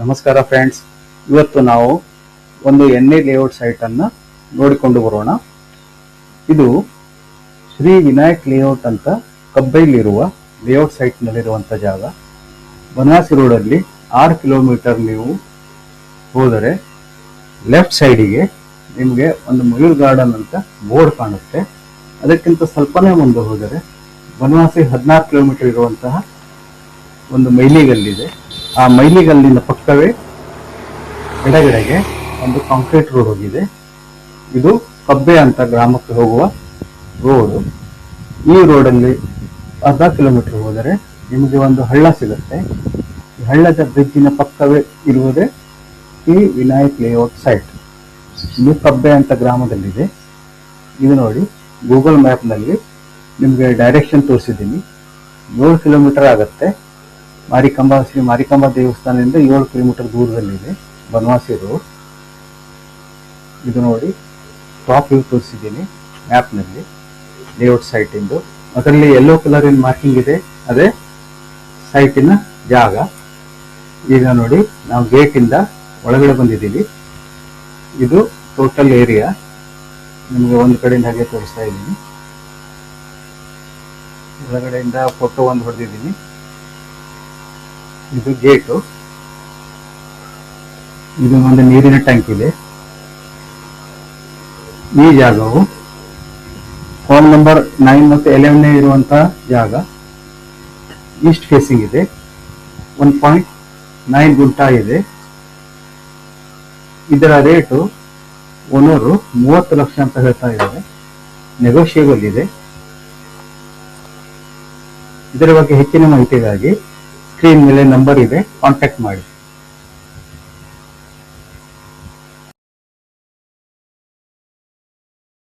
ನಮಸ್ಕಾರ ಫ್ರೆಂಡ್ಸ್, ಇವತ್ತು ನಾವು ಒಂದು ಎನ್ಎ ಲೇಔಟ್ ಸೈಟ್ ಅನ್ನ ನೋಡಿಕೊಂಡು ಬರೋಣ. ಇದು ಶ್ರೀ ವಿನಾಯಕ್ ಲೇಔಟ್ ಅಂತ ಕಬ್ಬೈಲಿರುವ ಲೇಔಟ್ ಸೈಟ್ ನಲ್ಲಿರುವಂತ ಜಾಗ. ಬನವಾಸಿ ರೋಡಲ್ಲಿ 6 ಕಿಲೋಮೀಟರ್ ನೀವು ಹೋದರೆ ಲೆಫ್ಟ್ ಸೈಡಿಗೆ ನಿಮಗೆ ಒಂದು ಮಯೂರ್ ಗಾರ್ಡನ್ ಅಂತ ಬೋರ್ಡ್ ಕಾಣುತ್ತೆ. ಅದಕ್ಕಿಂತ ಸ್ವಲ್ಪನೇ ಮುಂದೆ ಹೋದರೆ ಬನವಾಸಿ 16 ಕಿಲೋಮೀಟರ್ ಇರುವಂತಹ ಒಂದು ಮೈಲಿಗಲ್ಲಿದೆ. ಆ ಮೈಲಿಗಲ್ಲಿನ ಪಕ್ಕವೇ ಎಡಗಡೆಗೆ ಒಂದು ಕಾಂಕ್ರೀಟ್ ರೋಡ್ ಹೋಗಿದೆ. ಇದು ಕಬ್ಬೆ ಅಂತ ಗ್ರಾಮಕ್ಕೆ ಹೋಗುವ ರೋಡ್. ಈ ರೋಡಲ್ಲಿ ಅರ್ಧ ಕಿಲೋಮೀಟರ್ ಹೋದರೆ ನಿಮಗೆ ಒಂದು ಹಳ್ಳ ಸಿಗುತ್ತೆ. ಈ ಹಳ್ಳದ ಬ್ರಿಡ್ಜಿನ ಪಕ್ಕವೇ ಇರುವುದೇ ಈ ವಿನಾಯಕ್ ಲೇಔಟ್ ಸೈಟ್. ಇದು ಕಬ್ಬೆ ಅಂತ ಗ್ರಾಮದಲ್ಲಿದೆ. ಇದು ನೋಡಿ, ಗೂಗಲ್ ಮ್ಯಾಪ್ನಲ್ಲಿ ನಿಮಗೆ ಡೈರೆಕ್ಷನ್ ತೋರಿಸಿದ್ದೀನಿ. 7 ಕಿಲೋಮೀಟರ್ ಆಗುತ್ತೆ. ಶ್ರೀ ಮಾರಿಕಾಂಬಾ ದೇವಸ್ಥಾನದಿಂದ 7 ಕಿಲೋಮೀಟರ್ ದೂರದಲ್ಲಿದೆ ಬನವಾಸಿ ರೋಡ್. ಇದು ನೋಡಿ, ಟಾಪ್ ವ್ಯೂ ತೋರಿಸಿದ್ದೀನಿ ಮ್ಯಾಪ್ನಲ್ಲಿ ಲೇಔಟ್ ಸೈಟ್ ಇಂದು. ಅದರಲ್ಲಿ ಯೆಲ್ಲೋ ಕಲರ್ ಮಾರ್ಕಿಂಗ್ ಇದೆ, ಅದೇ ಸೈಟಿನ ಜಾಗ. ಈಗ ನೋಡಿ, ನಾವು ಗೇಟ್ ಇಂದ ಒಳಗಡೆ ಬಂದಿದ್ದೀವಿ. ಇದು ಟೋಟಲ್ ಏರಿಯಾ. ನಿಮಗೆ ಒಂದು ಕಡೆಯಿಂದ ಹಾಗೆ ತೋರಿಸ್ತಾ ಇದ್ದೀನಿ. ಒಳಗಡೆಯಿಂದ ಫೋಟೋ ಒಂದು ಹೊಡೆದಿದ್ದೀನಿ. ಇದು ಗೇಟು. ಇದು ಒಂದು ನೀರಿನ ಟ್ಯಾಂಕ್ ಇದೆ. ಈ ಜಾಗವು ಫೋನ್ ನಂಬರ್ 9 ಮತ್ತು 11 ಇರುವಂತಹ ಜಾಗ. ಈಸ್ಟ್ ಫೇಸಿಂಗ್ ಇದೆ. 1.9 ಗುಂಟಾ ಇದೆ. ಇದರ ರೇಟು ಓನರು 30 ಲಕ್ಷ ಅಂತ ಹೇಳ್ತಾ ಇದ್ದಾರೆ. ನೆಗೋಷಿಯಬಲ್ ಇದೆ. ಇದರ ಬಗ್ಗೆ ಹೆಚ್ಚಿನ ಮಾಹಿತಿಗಾಗಿ ಸ್ಕ್ರೀನ್ ಮೇಲೆ ನಂಬರ್ ಇದೆ, ಕಾಂಟ್ಯಾಕ್ಟ್ ಮಾಡಿ.